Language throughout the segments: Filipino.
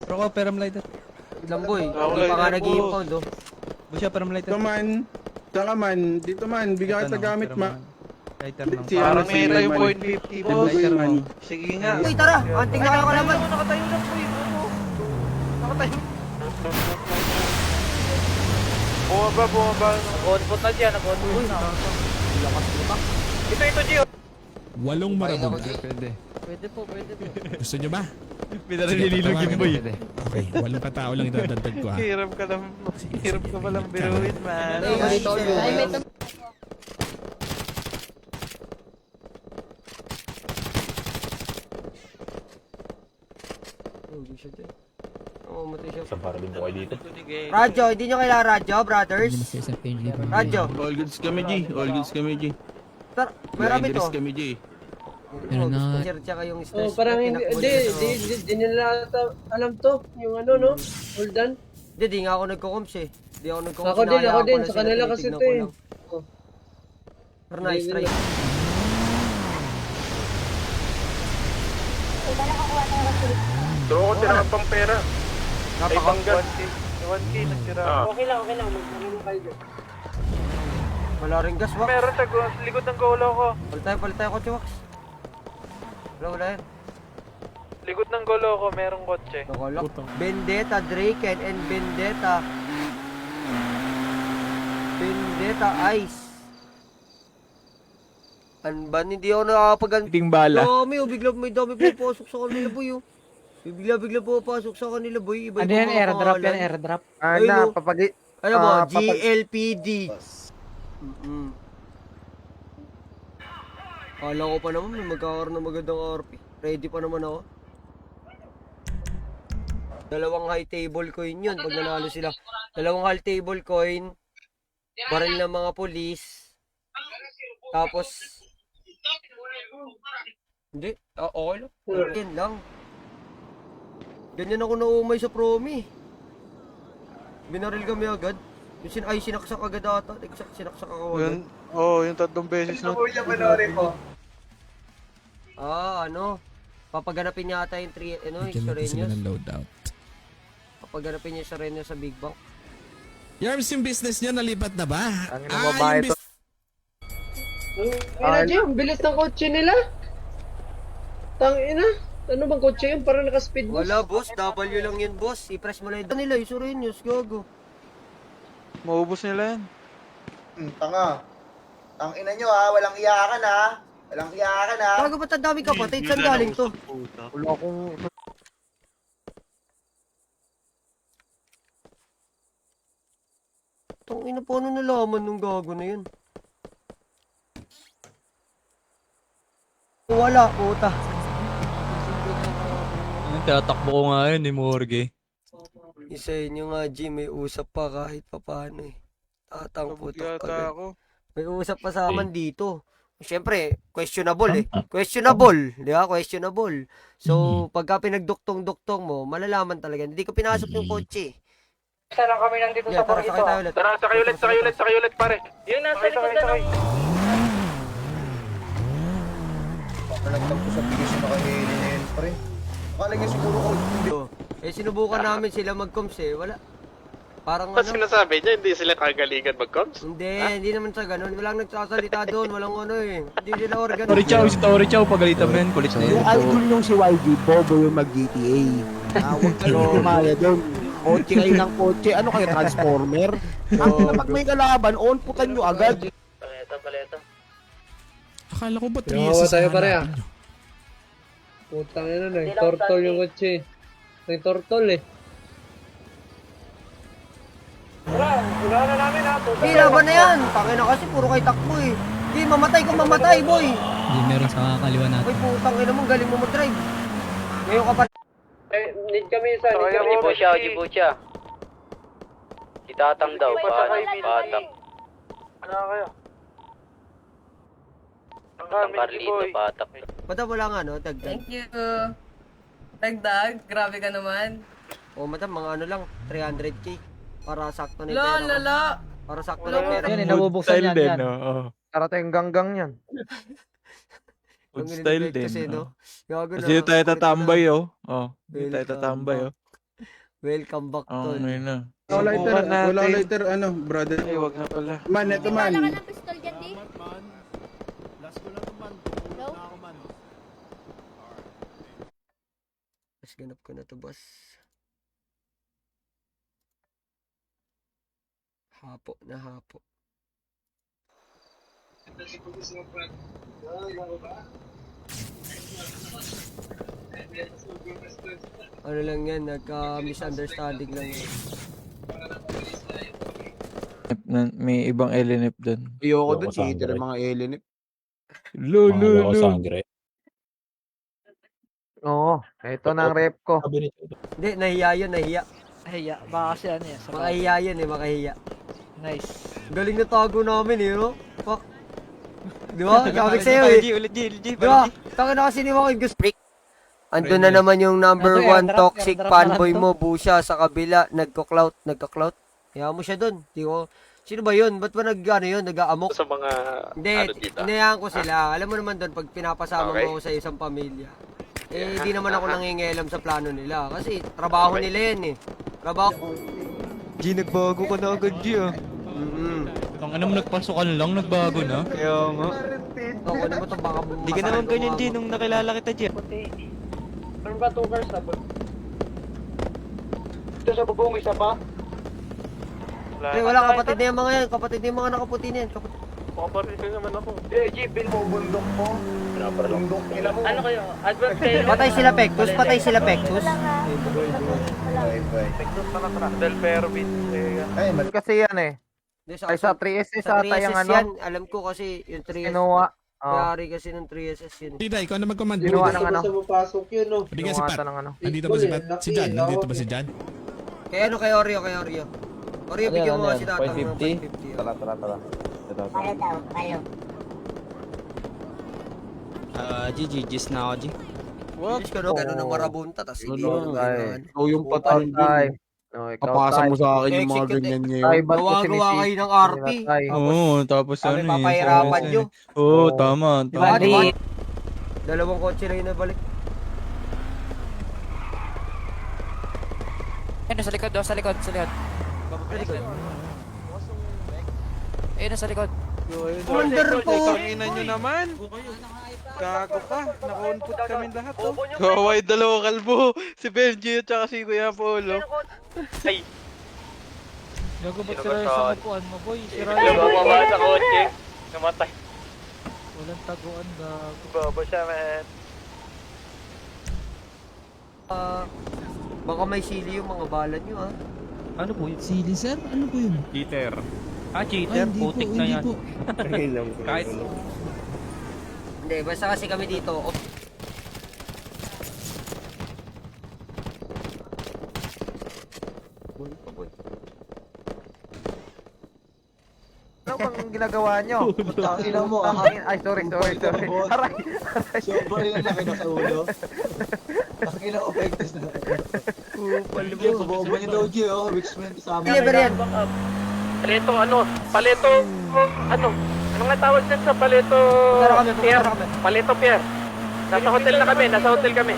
Pro ko, peram lighter. Lamboy, hindi pa nga nag-i-impound oh. Busya, peram lighter. Dito man. Saka man. Dito man. Bigyan kita gamit ma. Lighter lang. Parang Parang may tayo point 50 boss. Lighter mo. Sige nga. Uy, tara! Anting na kayo ka naman! Nakatayo lang po yun. Nakatayo. Bumaba. Nag-on-foot na dyan, nag-on-foot na. Lakas mo ba? Ito, Gio. 8 marabol. Pwede. Pwede po. Gusto nyo ba? Pinarilinog yung boy. Okay, 8 katao lang idadagdag ko ha. Hirap ka palang biruin, man. Radyo, hindi nyo kailangan radyo, brothers? Radyo. All goods kami, G. All goods kami, G. Tar, marami to. Blinders kami, G. Share tsaka yung stress. Parang hindi nila alam to, yung ano, no? Hold on. Hindi nga ako nagko-comms eh. Hindi ako nagko-comms. Ako din, sa kanila kasi to eh. Pero nice try. Draw ko tira pang pera. Napaka. 1K nagtira. Okay lang. Mag-ano kayo dyan. Wala rin gas, wak. Meron sa likod ng golo ko. Palit tayo kotse, wax. Wala yan. Likod ng golo ko, merong kotse. Nakalak. Vendetta, Draken, and Vendetta. Vendetta, Ice. Anban, hindi ako nakakapag- Ting bala. Dami, bigla may dami pupasok sa kanila, boy. Bigla pupasok sa kanila, boy. Iba Ano yan, airdrop yan, airdrop. Ano, papagi... ano mo, papag- GLPD. Kala ko pa naman may magkakaroon ng magandang RP. Ready pa naman ako. 2 high table coin yun pag nanalo sila. 2 high table coin, baril ng mga polis, tapos hindi, okay lang. Yan lang. Ganyan ako naumay sa promi. Binaril kami agad. Yung sinaksak agad ata. Sinaksak ako agad. Yung 3 beses na. Ano? Papaganapin niya ata yung 3, yung Bigyan natin sila Sureños. ng loadout. Papaganapin niya yung Sureños sa Big Bang. Yarms, yung business nyo nalipat na ba? Ang ina babae to. Ang bilis ng kotse nila. Tangina. Ano bang kotse yun? Parang naka-speed boost. Wala boss, W lang yun boss. I-press mo lang yun. Nila yung Sureños, gago. Maubos nila yan. Tanga. Ang ina nyo ha, walang iyakan ha. Walang iyakan ha. Gago ba't ang dami kapatid? Saan galing to? Wala akong... Tangina, paano nalaman nung gago na yun? Wala, puta. Tinatakbo ko nga yun ni Morgue. Isa inyo nga, G, may usap pa kahit papano eh. Tatang putak ka. May usap pa sa aman dito. Siyempre, questionable eh. Questionable, di ba? Questionable. So, pagka pinagduktong-duktong mo, malalaman talaga. Hindi ko pinasok yung kotse. Sarang kami nandito Yeah, sa tara, Borito. sakay tayo ulit. Tara, sakay ulit, pare. Yung nasa likod na ng... Nalaglag ko sa bilis na naka-alien pa rin. Akala niya siguro ko. Eh, sinubukan namin sila mag-coms eh. Wala. Parang Ano ano. sinasabi niya? Hindi sila kagalingan mag-coms? Hindi naman sa ganun. Walang nagsasalita doon. Walang ano eh. Hindi nila organ. Tori Chow, pagalitan mo yan. Kulit na Yung yun. idol nung si YG, bobo yung mag-GTA. Huwag kayo kumaya doon. Kotse kayo ng kotse. Ano kayo, transformer? Ang pag may kalaban, on putan nyo agad. Paleta. Akala ko ba 3 Yawa years tayo pare, hanapan nyo? Putang ina, nag-tortol yung kotse. Nag-tortol eh. Wala na namin ha. Hindi, laban na yan. Tangina kasi, puro kay takbo eh. Hindi, mamatay kung mamatay, boy. Hindi meron sa kaliwa natin. Boy, putang ina mo, galing mo mag-drive. Ngayon ka pa. Need kami isa, need kami isa. Jibucha. Itatang daw, patang. Ano kayo? Ang Carlito, patak. Madam, wala nga, no? Dagdag. Thank you. Dagdag, grabe ka naman. O, madam, mga ano lang, 300k. Para sakto na yung Lo, pera ko. lolo. Para sakto na yung pera ko. Yan, nabubuksan yan. Yan. Karating ganggang yan. Ang Food style in-invite din. kasi, no? Gago na. Kasi tayo tatambay, oh. Hindi tayo tatambay, oh. Welcome back, Oo, tol. ngayon na. Wala lighter, Subukan natin. wala lighter, ano, brother. Ay, wag na pala. Man, eto man. Mas ganap ko na to, boss. Hapo na hapo. Ano lang yan, nagka-misunderstanding lang yan. May ibang LNF doon. Ayoko dun, cheater yung mga alien. Lo. Oo, ito na ang rep ko. Hindi, nahiya yun, nahiya. Hiya, baka kasi ano yan. Makahiya yun makahiya. Nice. Galing na tago namin no? Fuck. Di ba? Sabi ko sa'yo Ulit G. Di ba? Taka na kasi ni Wakid Gus. Andun na naman yung number 1 toxic fanboy mo, Busha, sa kabila, nagko-clout. Kaya mo siya dun. Di ko, sino ba yun? Ba't ba nag-aamok? Sa mga Hindi, inayaan ko sila. Alam mo naman dun, pag pinapasama mo sa isang pamilya, di naman ako nangingialam sa plano nila. Kasi, trabaho nila yan Trabaho. G, nagbago ka na agad G ah. Ang ano mo nagpasukan lang, nagbago na. Kaya nga. Ako na mo ito, baka Di ka naman ganyan G nung nakilala kita G. Ano ba 2 cars na? Ito sa bubong, isa pa? Wala, kapatid na yung mga yan. Kapatid na yung mga nakaputi na yan. Kapatid ko naman ako. Jeep, bill mo, bundok mo. Bundok nila mo. Ano kayo? Advance kayo? Patay sila, Pectus. Del Pervin. Ay, kasi yan eh. Ay, sa 3SS Sa ata yung 3SS ano. yan. Alam ko kasi yung 3SS. Kinuha. Kayari kasi ng 3SS yun. Tita, ikaw na mag-command. Kinuha ng ano. Hindi ka si Kinuha Pat. ata ng ano. Nandito ba si Pat? Si Jan, nandito ba si Jan? Kaya ano, kay Oreo. Oreo, bigyan mo kasi tatang ng 550. GG's na ako G. Bilis ka no, gano'n ang marabunta, tas hindi mo Tay. Ikaw yung patay Tay. dun. No, ikaw Kapasa tay. mo sa akin yung mga Execute ganyan Tay, ngayon. ba't ko Gawa-gawa sinisisi? kayo ng RP. Tay. Oo, tapos Kami ano eh. papahirapan nyo. Oo, tama. Diba? Dalawang kotse lang yung nabalik. Ayun, sa likod. Ayun, sa likod. Wonderful! Tanginan nyo naman. Gago ka. Naka-unput kami lahat oh. Kaway dalawa kalbo. Si Benji at saka si Kuya Polo. Ay, Gago ba't sira yung samupuan mo boy? bigla bumaba sa kotse. Namatay. Walang taguan gago. Baba siya, man. Baka may sili yung mga balat nyo Ano po yun? Sili, sir? Ano po yun? Cheater. Cheater, putik na yan. Kahit Hindi, basta kasi kami dito. Ano bang ginagawa nyo? Ina mo. Ay, sorry. Aray. Sobrang yung laki na sa ulo. Ang ina ko pektes na. Bobo niya daw, G, Richmond kasama. Deliver yan. Paleto, ano nga tawag dyan sa Paleto Pier? Paleto Pier. Nasa hotel kami.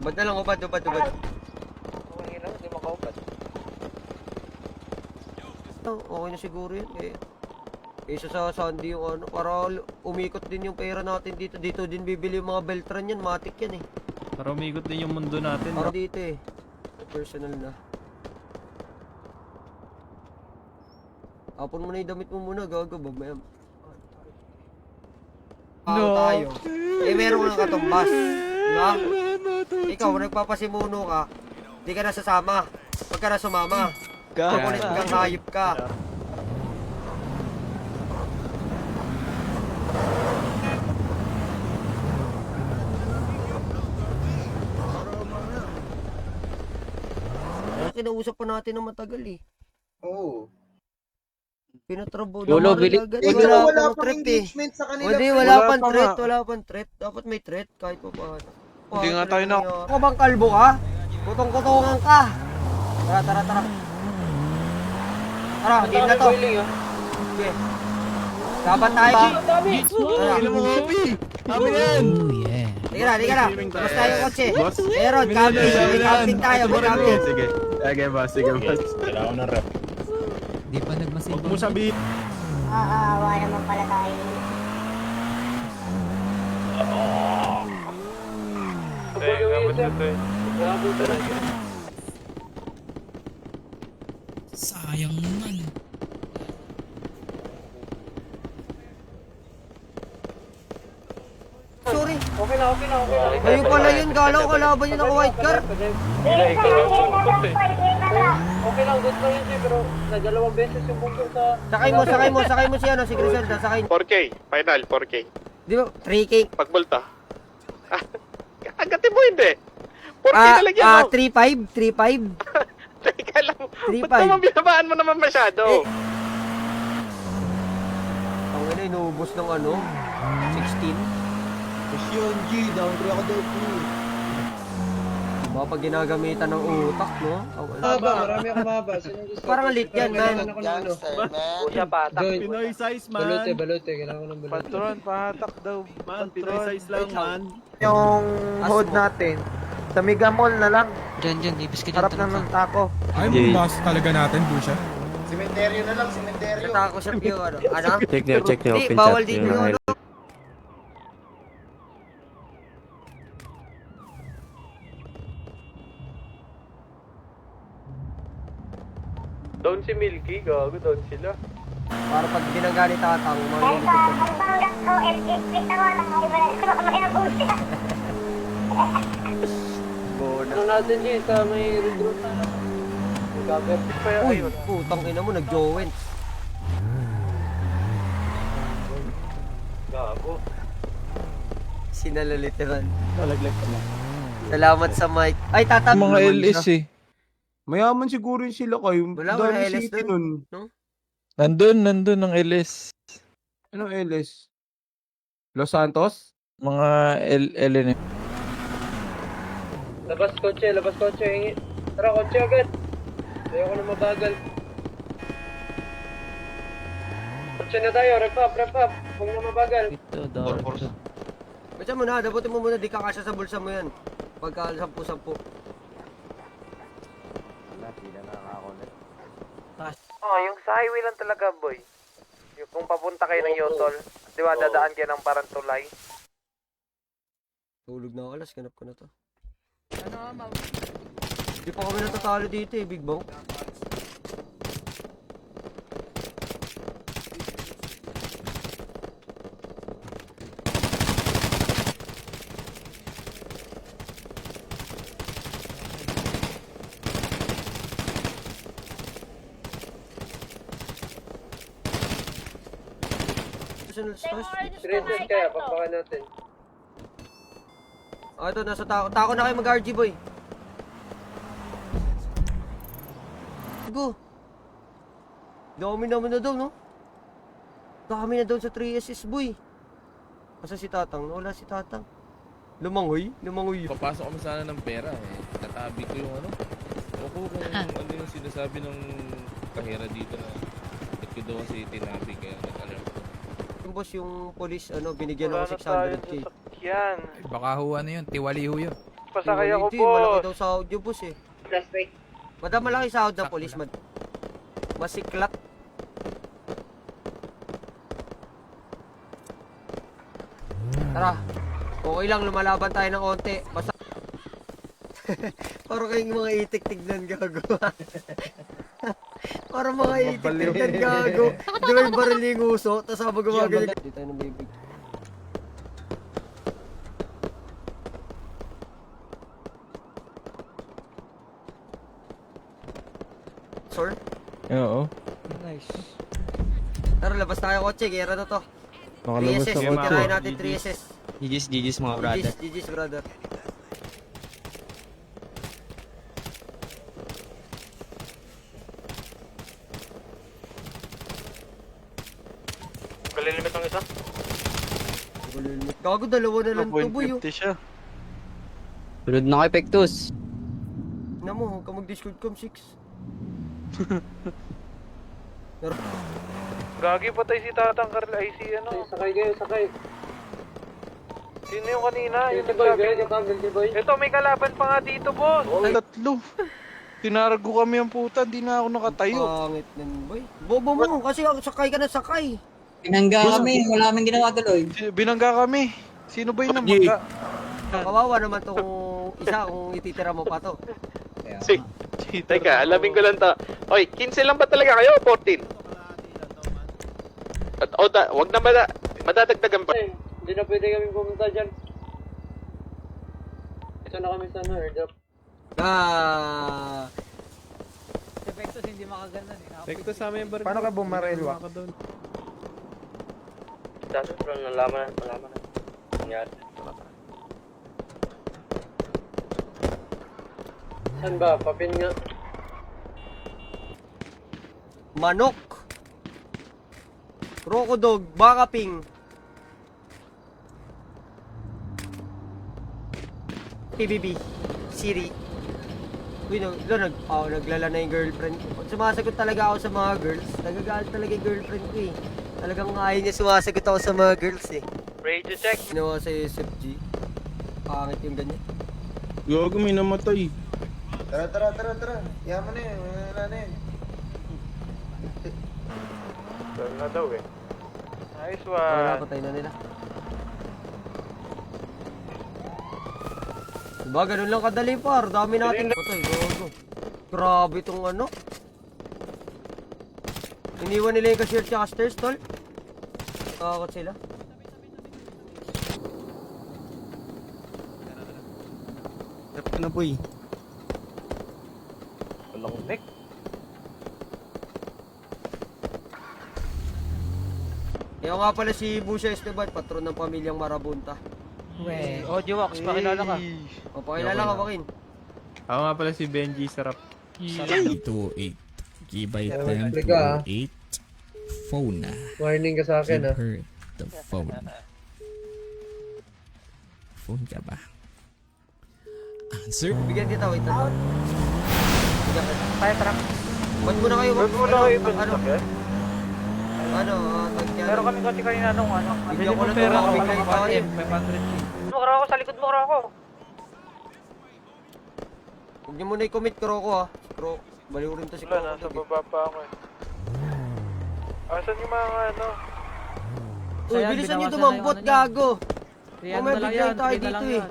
Ba't na lang, ubad. Okay na siguro yun isa sa Sunday yung ano, para umikot din yung pera natin dito. Dito din bibili yung mga Beltran yan, matik yan para umikot din yung mundo natin. Para dito personal na. Hapon mo na yung damit mo muna, gago ba? Tayo. Meron kang katumbas. Diba? Ikaw, nagpapasimuno ka, di ka na sasama. Pag ka na sumama, kukulit kang hayop ka. Kinausap pa natin ng matagal Oo. Pinatrabo Lolo, na bili- agad. Hindi Wala wala pang pang threat eh. engagement sa kanila. Hindi, pre. wala Wala pang pa threat. nga. Wala pang threat. Dapat may threat kahit pa paano. Hindi nga tayo na- Ako bang kalbo ka? Kutong-kutungan ka. Tara, tara, tara. Tara, game na to. Sige. Laban tayo. Tara. Kailan mo, Kobe? Kami na yan! Sige na, sige na. Tapos tayo yung kotse. Meron, camping. May camping tayo, may camping. Sige. Sige, boss. Sige, boss. Huwag mo sabihin. Aawa naman pala tayo. Sayang naman. Sorry. Okay na. Ayun pala yun, galaw kalaban yun ako white car. Okay lang, good lang yun siya, pero nagdalawang beses yung bungkong sa... Sakay mo si ano, si Griselda, sakay. 4K, final 4K. Di ba, 3K? Pagmulta. Agatin mo hindi. 4K na lang yan, oh. 3.5? Teka lang. 3.5. Ba't naman binabaan mo naman masyado? Ang ina, inuubos ng ano, 16. Yun, G. Down 3 ako doon. Diba, pag ginagamitan ng utak, no? Ang ina. Marami akong mahaba. Sino gusto? Parang lit yan, man. Gangster, man. Siya patak. Pinoy size, Balute. Kailangan ko ng balute. Patron, pahatak daw. Man, Pinoy size lang, man. Yung Hold natin. Sa Mega Mall na lang. Diyan, ibis ka Harap na ng taco. Ay, mga boss talaga natin, Busha. Sementeryo na lang, sementeryo. Natako siya yung ano. Ano? Check nyo, Hindi, bawal dito yung ano. Down si Milky, gago, down sila. Para pag binangga ni Tatang, maglilikod ka. Ano natin G, sa may recruit na lang. Cover. Uy, putang ina mo, nag-jowen. Gago. Sinalaliteran. Nalaglag ka na. Salamat sa mic. Ay, Tatang. Mga LS eh. Mayaman siguro yung sila kayo. Wala Dami LS city dun. nun. Nandun ang LS. Anong LS? Los Santos? Mga LN. Labas kotse. Hingi. Tara, kotse agad. Ayoko na mabagal. Kotse na tayo, rep up. Huwag na mabagal. Basta mo na, dabutin mo muna, di ka kasya sa bulsa mo yan. Pagka 10-10. Oh, yung sa highway lang talaga, boy. Yung kung papunta kayo ng Yotol, di ba, dadaan kayo ng parang tulay. Tulog na ako, alas, ganap ko na to. Di pa kami natatalo dito eh, Big Bang. Personal stars. Reset kaya, pagbaka natin. Oh, ito, nasa tako. Tako na kayo mag-RG, boy. Go. Dami naman na daw, no? Dami na daw sa 3SS, boy. Asa si Tatang? Wala si Tatang. Lumangoy yun. Papasok kami sana ng pera eh. Tatabi ko yung ano. Opo kung ano yung sinasabi ng kahera dito na ba't ko daw kasi tinabi kaya nag-alarm ko. Yung boss, yung police, ano, binigyan ako 600k. Yan. Baka ho ano yun, tiwali ho yun. Pasakay ako, Hindi, malaki boss. daw sahod yung boss, eh. Last break. Madam, malaki sahod ng police, masiklat. Tara. Okay lang, lumalaban tayo ng konti. Basta... Parang kayong mga itik tignan, gago. Parang mga itik tignan, gago. Di ba yung baril yung uso? Tapos habang gumagaling. Hindi tayo ng baby. Sir? Oo. Tara, labas tayo kotse. Gera na to. Nakalabas 3SS. ako. Tirahin natin 3SS. GG's mga brother. GG's, brother. Gago, dalawa na lang to, boy. 1.50 siya. Sunod na kay Pectus. Na mo, huwag ka mag-discord com 6. Gagi, patay si Tatang Carl. Ay, si ano. Sakay kayo, sakay. Sino yung kanina? Yung Si Boy, nagsabi. ganyan ka, si Boy. Ito, may kalaban pa nga dito, boss. Tatlo. Tinargo kami ang puta, di na ako nakatayo. Pangit nun, boy. Bobo mo, kasi sakay ka na sakay. Pinangga kami, wala kaming ginawa tuloy. Binangga kami. Sino ba yung namangga? Kawawa naman tong isa kung ititira mo pa to. Teka, alamin ko lang to. Oy, 15 lang ba talaga kayo o 14? Wag na madadagdagan pa. Hindi na pwede kami pumunta dyan. Ito na kami sa airdrop. Pektos sa amin yung baril. Paano ka bumaril, Wak? Dati, pero nalaman na. Nangyari. Saan ba? Papin nga. Manok. Crocodog, baka ping. PBB. Siri. Uy, naglala na yung girlfriend ko. Pag sumasagot talaga ako sa mga girls, nagagalit talaga yung girlfriend ko eh. Talagang ayaw niya sumasagot ako sa mga girls eh. Radio check. Ginawa sa SFG. Pangit yung ganyan. Gago, may namatay. Tara. Yaman na yun. Wala na yun. Dahil na daw eh. Nice Wala, one. patay na nila. Diba, ganun lang kadali par. Dami natin. Patay, go. Grabe tong ano. Iniwan nila yung cashier tsaka stairs, tol. Takot sila. Tapos na, boy. Walang neck. Kaya nga pala si Busha Esteban, patron ng pamilyang Marabunta. Audio Wax, pakilala ka. O, pakilala ka, Joaquin. Ako nga pala si Benji Sarap. 228. Give by them Liga, 228. Phone. warning ka sa akin Give ah. her the phone. Phone ka ba? Answer. Bigyan kita, wait na. Bigyan kita. Tayo, truck. Ba't muna kayo? Ba't muna kayo ibang Ano? sakyan? Meron kami kasi kanina nung ano. Bigyan ko na ito, bigyan ko tayo. Mukra ako, sa likod mukra ako. Huwag niyo muna i-commit, Kroko ha. Baliw rin to si Wala, Kroko. nasa baba pa ako eh. Asan yung mga ano? Uy, bilisan niyo dumampot, gago. Mamaya bigyan tayo dito eh.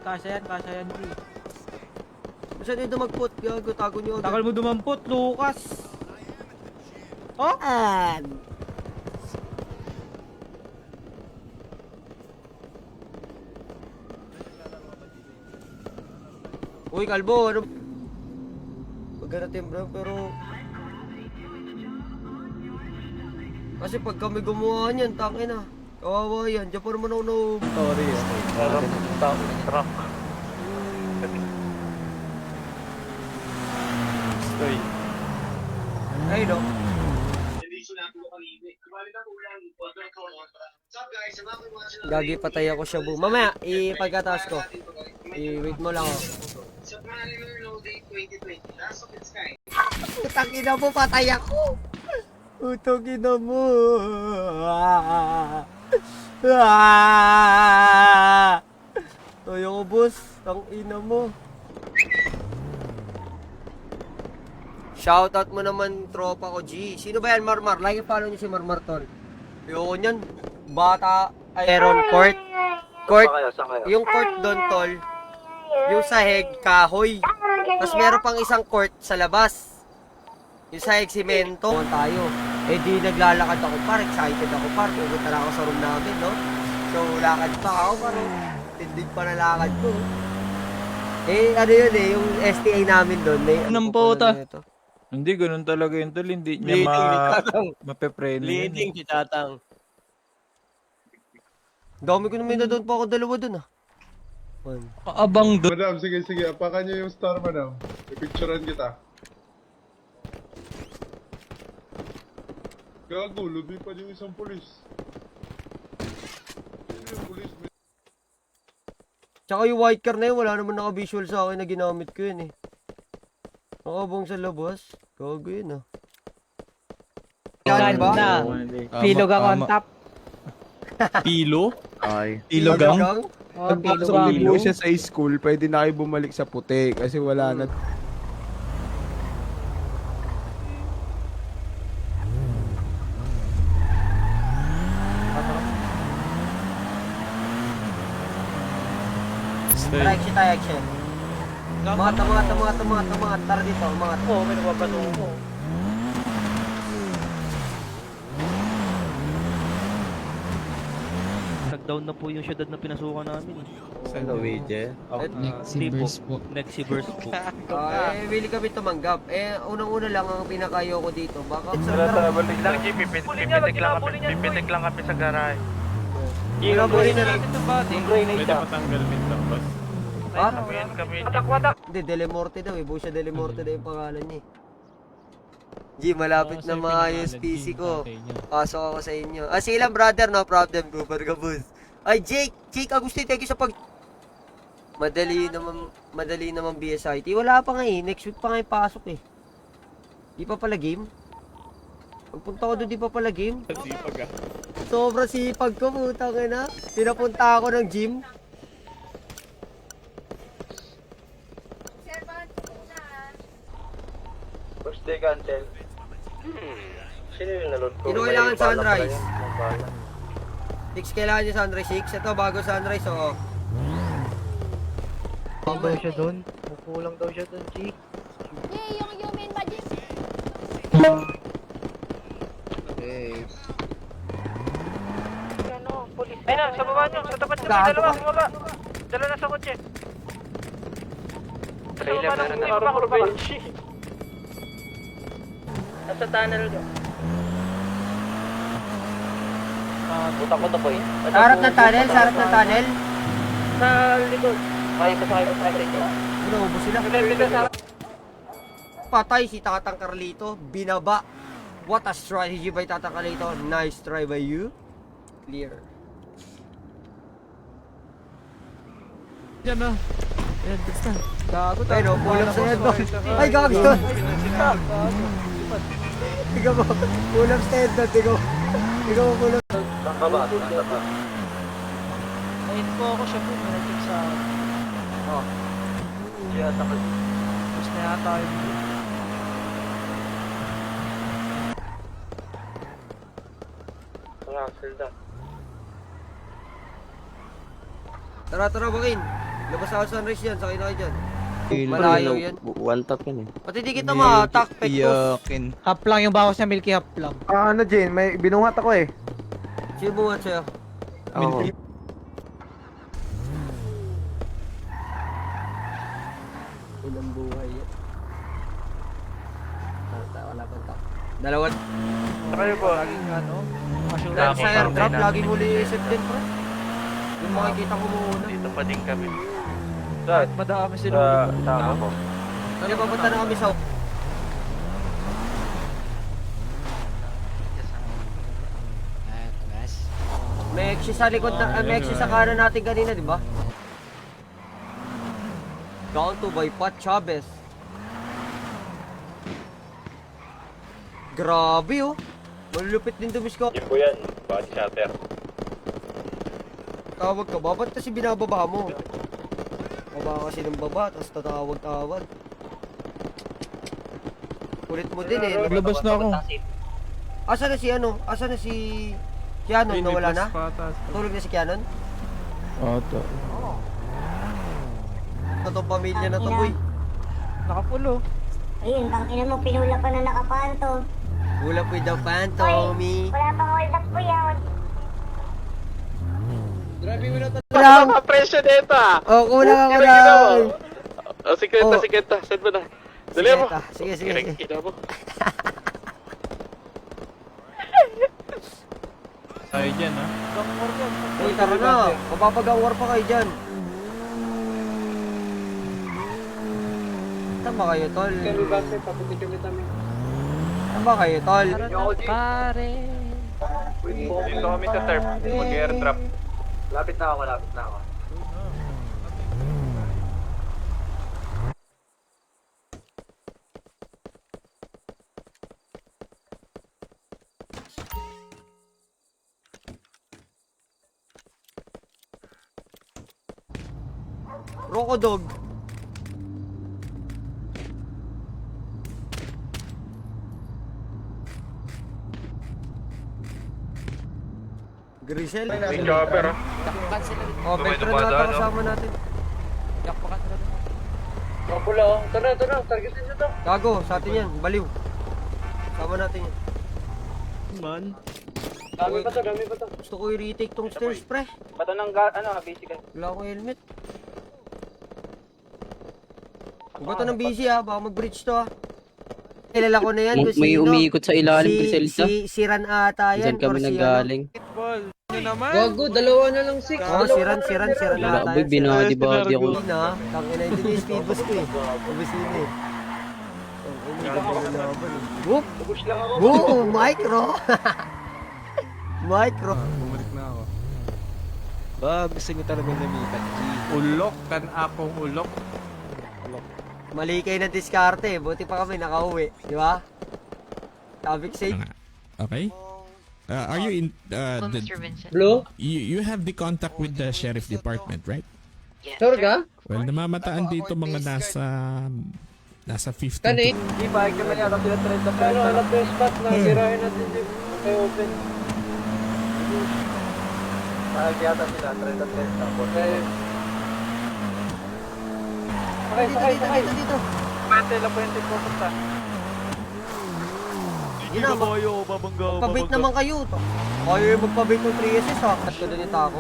Kasya yan, G. Bilisan niyo dumampot, gago. Tago niyo agad. Takal mo dumampot, Lucas. An. Uy, kalbo, ano? Maganda bro, pero... Kasi pag kami gumawa niyan, tangin na. Kawawa yan, dyan pa naman ako Sorry, Alam, truck. Uy. Ay, no? Gagi, patay ako siya, bu. Mamaya, ipagkataas ko. I-wait mo lang ako. Utangin mo, patay ako! Utangin mo! Ayoko, boss. Tangina mo. Shoutout mo naman, tropa ko, G. Sino ba yan, Marmar? Like follow niyo si Marmar, tol. Ayoko niyan. Bata, Iron Court. Court, yung court doon, tol. Yung sahig, kahoy. Tapos meron pang isang court sa labas. Yung sahig, simento. Tayo. Eh di naglalakad ako, par. Excited ako, par. Pupunta na ako sa room namin, no? So, lakad pa ako, par. Tindig pa na lakad ko. Eh, ano yun eh, yung STA namin doon. Anong puta? Hindi, ganun talaga yun, tol. Hindi niya mape-friendly. Leading si Tatang. Dami ko naman na doon pa ako dalawa doon ah. Abang doon. Madam, sige. Apakan niyo yung star, madam. Ipicturean kita. Gago, lubi pa yung isang polis. Tsaka yung white car na yun, wala naman naka-visual sa akin na ginamit ko yun eh. Nakabong sa labas. Gago yun ah. Yan ba? Pilogang on top. Pilo? Pilogang? Pagpasok ni po siya sa school, pwede na kayo bumalik sa puti kasi wala na. Action tayo, action. Mga tara dito, mga. Oo, may nagpapatungo mo. Nag-down na po yung syudad na pinasukan namin. Sa Luigi. Nexibers po. Nexibers po. Willing kami tumanggap. Unang-una lang ang pinakayo ko dito. Baka Lang, G, pipitik lang kami sa garahe. Ginabuli na lang. Pwede matanggal mid lang, boss. Ha? Kami. Hindi, Delemorte daw eh. Busya Delemorte daw yung pangalan niya eh. G, malapit na maayos PC ko. Pasok ako sa inyo. Sige lang brother, no problem. Go, barga boss. Ay, Jake, Agustin, thank you sa pag... Madali naman BSIT. Wala pa nga eh. Next week pa nga yung pasok eh. Di pa pala game? Pagpunta ko doon, di pa pala game? Sipag ah. Sobrang sipag ko, putang ina. Pinapunta ako ng gym. First day cancel. Sino yung nalot ko? Sino kailangan sunrise? 6 kailangan yung sunrise 6. Ito bago sunrise, oo. Daw siya doon. Kukulang daw siya doon, G. yung human magic. Ay na, sa baba nyo. Sa tapat nyo may dalawa. Bumaba. Dala na sa kotse. Trailer na rin ako. Nasa tunnel ko. Buta ko to, boy. Sarap ng tunnel, sarap ng tunnel. Sa likod. Ay, pasakay rito. Inuubos sila. Patay si Tatang Carlito. Binaba. What a strategy by Tatang Carlito. Nice try by you. Clear. Yan na. Yan, bits na. Gago Ay no, kulang sa head. Ay, gago yun. Tiga mo. Kulang sa head. Tiga mo kulang. Baba. Ayun po ako siya po. Nalating sa... Oh. Siya takal. Tapos na yata yun. Selda. Tara, Bakin. Labas ako sunrise yan. Sakay na kayo dyan. Malayo yan. One tap yan eh. Pati di kita ma-attack. Pet ko. Half lang yung bawas niya, Milky half lang. Ano Jane, may binuhat ako eh. Sino bungat sa'yo? Oo. Ilang buhay yan. Wala pa tak. Dalawa. Kayo po. Laging ano, Dahil sa airdrop, laging huli isip din, bro. Yung makikita ko muna. Dito pa din kami. kahit madami sila. Tama po. Kaya papunta na kami sa... May exit sa likod na, may exit sa kanan natin kanina, di ba? Down to by Pat Chavez. Grabe oh. Malulupit din dumis ko. Hindi po yan. Body shatter. Tawag ka ba? Ba't kasi binababa mo? Baba kasi ng baba, tapos tatawag-tawag. Kulit mo din eh. Naglabas na ako. Asa na si ano? Asa na si... Kianon, nawala na? Tulog na si Kianon? Oto. Itong pamilya na to, boy. Nakapulo. Ayun, bangina mo, pinula pa na nakapanto. Ulap with the Tommy. Wala pang hold up po yan. Kulang! Presyo dito ah! Oh, kulang. Oh, sikreta. Saan ba na? Dali mo! Sige. Ina mo. Tayo dyan ha. Uy, tara na. Mapapag-war pa kayo dyan. Tama kayo, tol. Kami ba sir, papunti kami kami. Tama kayo, tol. Pare. Dito kami sa turf. Mag-airdrop. Lapit na ako. Crocodog. Grisel. May chopper. Oh, Vectron na ata kasama natin. Ang pula oh. Ito na. Targetin nyo to. Gago, sa atin yan. Baliw. Kasama natin yan. Dami pa to. Gusto ko i-retake tong stairs, pre. Bato ng basic. Wala akong helmet. Huwag to ng busy ha, baka mag-bridge to ha. Kilala ko na yan kung May sino. umiikot sa ilalim, Griselda. Si Ran ata yan. Diyan kami or si nanggaling. Basketball. Ano naman? Gago, dalawa na lang 6. Oh, si Ran Wala, ata boy, yan. binadi-badi ako. Hindi na, tangina hindi na yung speed boost ko eh. Obviously eh. Whoop! Whoop! Micro! Micro! Bumalik na ako. Ba, gusto niyo talaga lumipat, G. Ulok, kan akong ulok. Mali kayo ng diskarte, buti pa kami nakauwi, di ba? Traffic safe. Okay. Are you in Blue? you have the contact with the sheriff department, right? Sure ka? Well, namamataan dito mga nasa 15 Kani? to- Di ba? Kaya yata tinatrend na pero hanap yung spot na sirahin natin yung kay open. Yata sila, trend tapos. Sakay. Dito. Puente po punta. Yun na, magpabait naman kayo. Kayo yung magpabait ng 3 SS ha. At doon yung tako.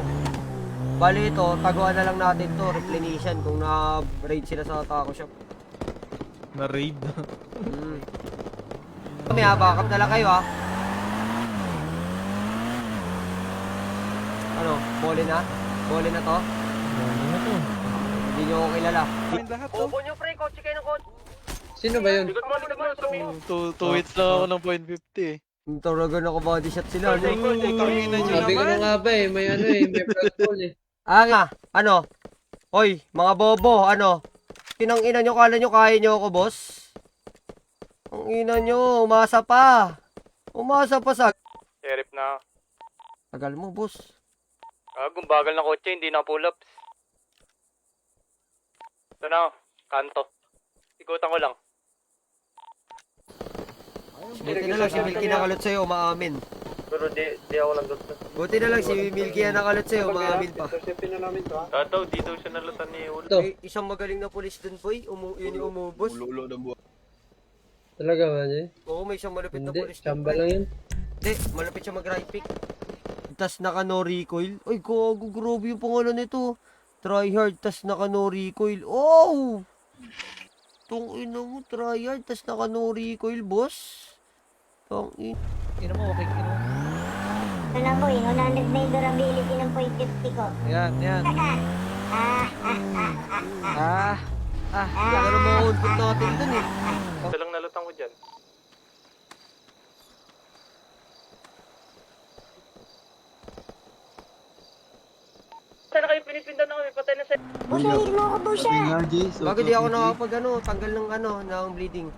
Bali ito, taguan na lang natin to, replenishan kung na-raid sila sa taco shop. Na-raid. Kami ha, backup na lang kayo ha. Ano, bole na? Bole na to? Hindi nyo ako kilala. Bobo nyo, pre. Kotse kayo ng kotse. Sino ba yun? Two hits lang ako ng .50 eh. Talaga naka-body shot sila. No? Sabi ko na nga ba eh, may may front wall eh. Nga, ano? Hoy, mga bobo, ano? Pinang ina nyo, kala nyo kaya nyo ako, boss? Ang ina nyo, umasa pa. Umasa pa sa... Sheriff na. Tagal mo, boss. Kung bagal na kotse, hindi na pull-ups. Ito na, kanto. Ikutan ko lang. Buti na lang si Milky nakalot sa'yo, umaamin. Pero di ako lang doon. Buti na lang si Milky na nakalot sa'yo, umaamin pa. Interceptin na namin to ha. Tato, dito siya nalutan ni Ulo. Ito. Isang magaling na pulis dun, boy. Yun yung umubos. Talaga ba niya? Oo, may isang malapit na Hindi, pulis dun. chamba lang yun. Hindi, malapit siya mag-right pick. Tas naka no recoil. Ay, gago, grabe yung pangalan nito. Tryhard, tas naka no recoil. Oh! Tungina mo, tryhard, tas naka no recoil, boss. Tungina. Ina mo, okay, ina mo. Ito na boy, 100 na yung durability ng .50 ko. Yan. Kaya ka na mga output natin dun eh. Ito lang nalutang ko dyan. Saan na kayo pinipindan na kami? Patay na sa... Busahin mo ako, Busha! Bakit di ako nakakapag tanggal ng ng bleeding.